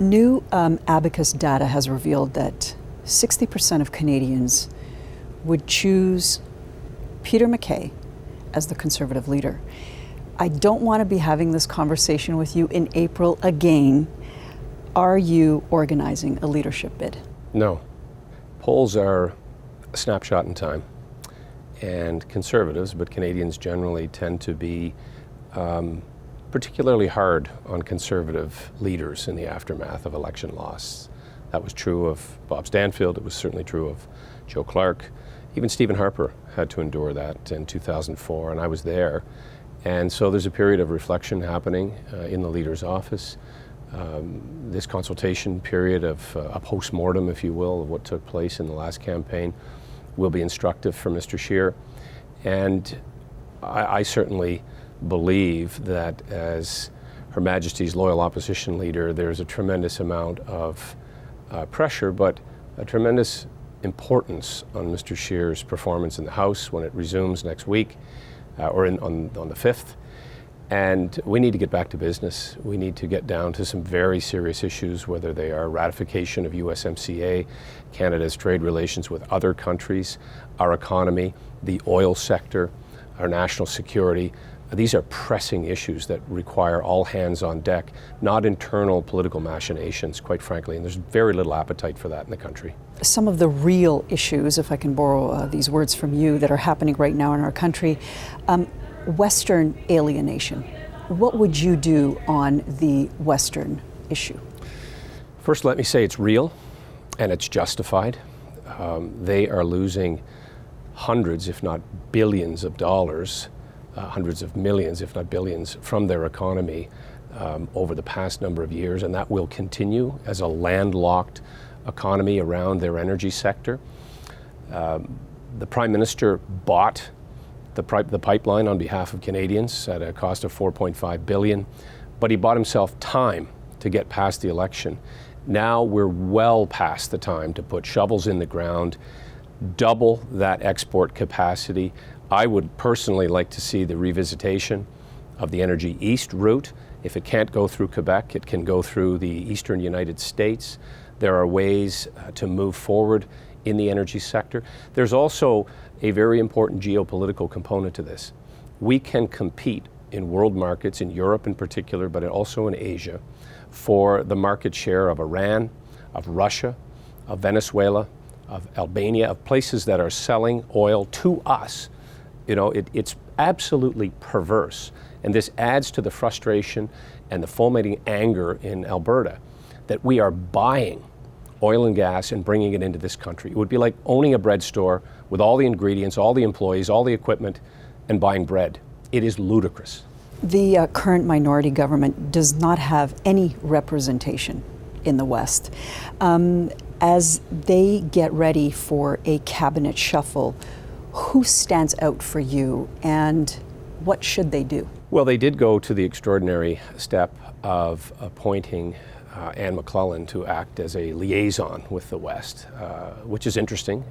New Abacus data has revealed that 60% of Canadians would choose Peter MacKay as the Conservative leader. I don't want to be having this conversation with you in April again. Are you organizing a leadership bid? No. Polls are a snapshot in time, and Conservatives, but Canadians generally, tend to be particularly hard on Conservative leaders in the aftermath of election loss. That was true of Bob Stanfield. It was certainly true of Joe Clark. Even Stephen Harper had to endure that in 2004, and I was there. And so there's a period of reflection happening in the leader's office. This consultation period of a post-mortem, if you will, of what took place in the last campaign will be instructive for Mr. Scheer. And I certainly believe that as Her Majesty's loyal opposition leader, there's a tremendous amount of pressure, but a tremendous importance on Mr. Scheer's performance in the House when it resumes next week, on the 5th. And we need to get back to business. We need to get down to some very serious issues, whether they are ratification of USMCA, Canada's trade relations with other countries, our economy, the oil sector, our national security. These are pressing issues that require all hands on deck, not internal political machinations, quite frankly, and there's very little appetite for that in the country. Some of the real issues, if I can borrow these words from you, that are happening right now in our country, Western alienation. What would you do on the Western issue? First, let me say it's real and it's justified. They are losing hundreds, if not billions of dollars, hundreds of millions, if not billions, from their economy over the past number of years, and that will continue as a landlocked economy around their energy sector. The Prime Minister bought the pipeline on behalf of Canadians at a cost of $4.5 billion, but he bought himself time to get past the election. Now we're well past the time to put shovels in the ground, double that export capacity. I would personally like to see the revisitation of the Energy East route. If it can't go through Quebec, it can go through the eastern United States. There are ways to move forward in the energy sector. There's also a very important geopolitical component to this. We can compete in world markets, in Europe in particular, but also in Asia, for the market share of Iran, of Russia, of Venezuela, of Albania, of places that are selling oil to us. You know, it's absolutely perverse. And this adds to the frustration and the fomenting anger in Alberta that we are buying oil and gas and bringing it into this country. It would be like owning a bread store with all the ingredients, all the employees, all the equipment, and buying bread. It is ludicrous. The current minority government does not have any representation in the West. As they get ready for a cabinet shuffle, who stands out for you and what should they do? Well, they did go to the extraordinary step of appointing Anne McClellan to act as a liaison with the West, which is interesting.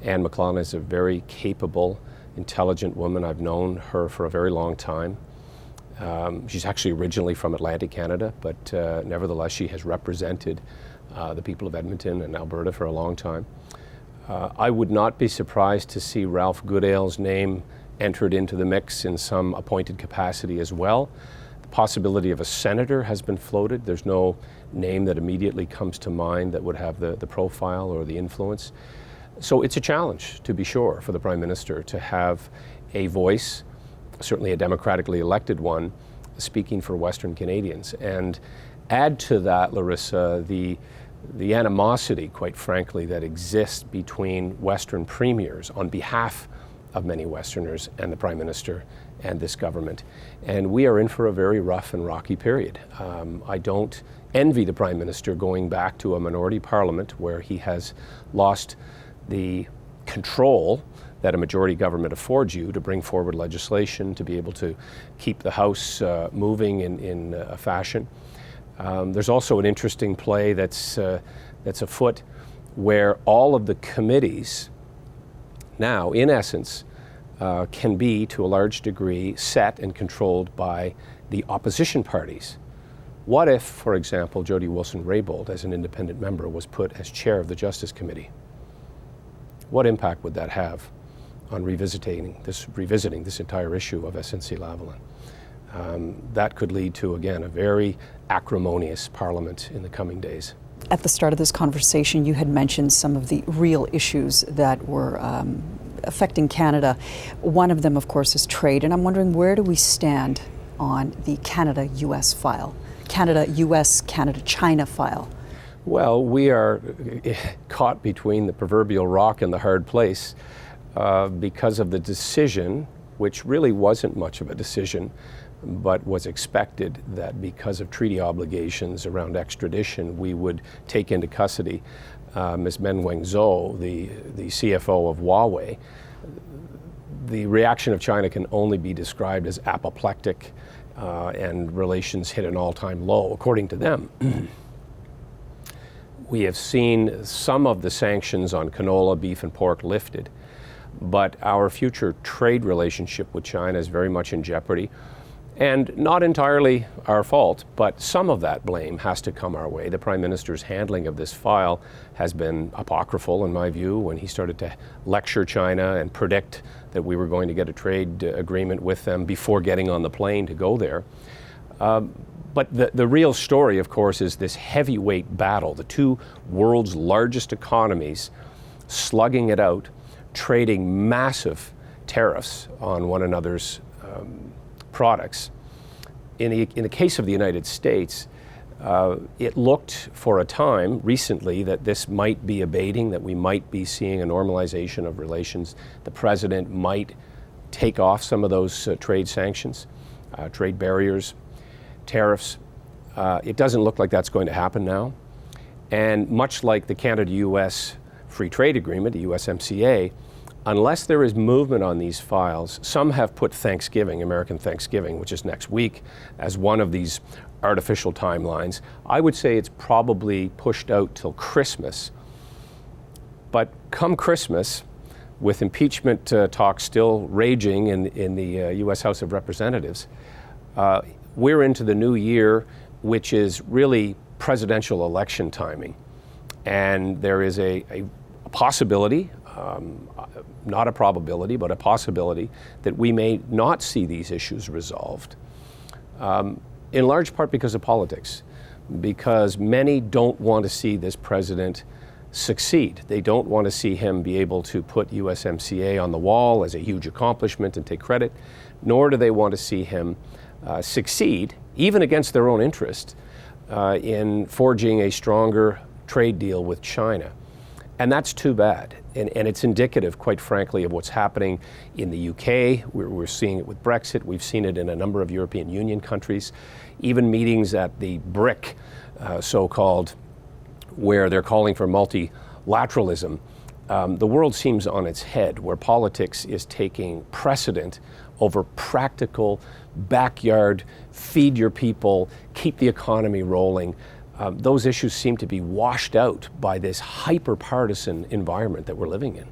Anne McClellan is a very capable, intelligent woman. I've known her for a very long time. She's actually originally from Atlantic Canada, but nevertheless she has represented the people of Edmonton and Alberta for a long time. I would not be surprised to see Ralph Goodale's name entered into the mix in some appointed capacity as well. The possibility of a senator has been floated. There's no name that immediately comes to mind that would have the profile or the influence. So it's a challenge, to be sure, for the Prime Minister to have a voice, certainly a democratically elected one, speaking for Western Canadians. And add to that, Larissa, the animosity, quite frankly, that exists between Western premiers on behalf of many Westerners and the Prime Minister and this government. And we are in for a very rough and rocky period. I don't envy the Prime Minister going back to a minority parliament where he has lost the control that a majority government affords you to bring forward legislation, to be able to keep the House moving in a fashion. There's also an interesting play that's afoot where all of the committees now, in essence, can be, to a large degree, set and controlled by the opposition parties What if, for example, Jody Wilson-Raybould, as an independent member, was put as chair of the Justice Committee? What impact would that have on revisiting this entire issue of SNC-Lavalin? That could lead to, again, a very acrimonious parliament in the coming days. At the start of this conversation, you had mentioned some of the real issues that were affecting Canada. One of them, of course, is trade, and I'm wondering, where do we stand on the Canada-US file? Canada-US, Canada-China file? Well, we are caught between the proverbial rock and the hard place because of the decision, which really wasn't much of a decision, but was expected that because of treaty obligations around extradition, we would take into custody Ms. Meng Wanzhou, the CFO of Huawei. The reaction of China can only be described as apoplectic, and relations hit an all-time low, according to them. We have seen some of the sanctions on canola, beef, and pork lifted, but our future trade relationship with China is very much in jeopardy. And not entirely our fault, but some of that blame has to come our way. The Prime Minister's handling of this file has been apocryphal, in my view, when he started to lecture China and predict that we were going to get a trade agreement with them before getting on the plane to go there. But the real story, of course, is this heavyweight battle, the two world's largest economies slugging it out, trading massive tariffs on one another's products. In the case of the United States, it looked for a time recently that this might be abating, that we might be seeing a normalization of relations. The president might take off some of those trade sanctions, trade barriers, tariffs. It doesn't look like that's going to happen now. And much like the Canada-US Free Trade Agreement, the USMCA, unless there is movement on these files, some have put Thanksgiving, American Thanksgiving, which is next week, as one of these artificial timelines. I would say it's probably pushed out till Christmas. But come Christmas, with impeachment talks still raging in the U.S. House of Representatives, we're into the new year, which is really presidential election timing. And there is a possibility, not a probability, but a possibility that we may not see these issues resolved, in large part because of politics, because many don't want to see this president succeed. They don't want to see him be able to put USMCA on the wall as a huge accomplishment and take credit, nor do they want to see him succeed, even against their own interest, in forging a stronger trade deal with China. And that's too bad. And it's indicative, quite frankly, of what's happening in the UK. We're seeing it with Brexit. We've seen it in a number of European Union countries. Even meetings at the BRIC, so-called, where they're calling for multilateralism. The world seems on its head, where politics is taking precedent over practical, backyard, feed your people, keep the economy rolling. Those issues seem to be washed out by this hyper-partisan environment that we're living in.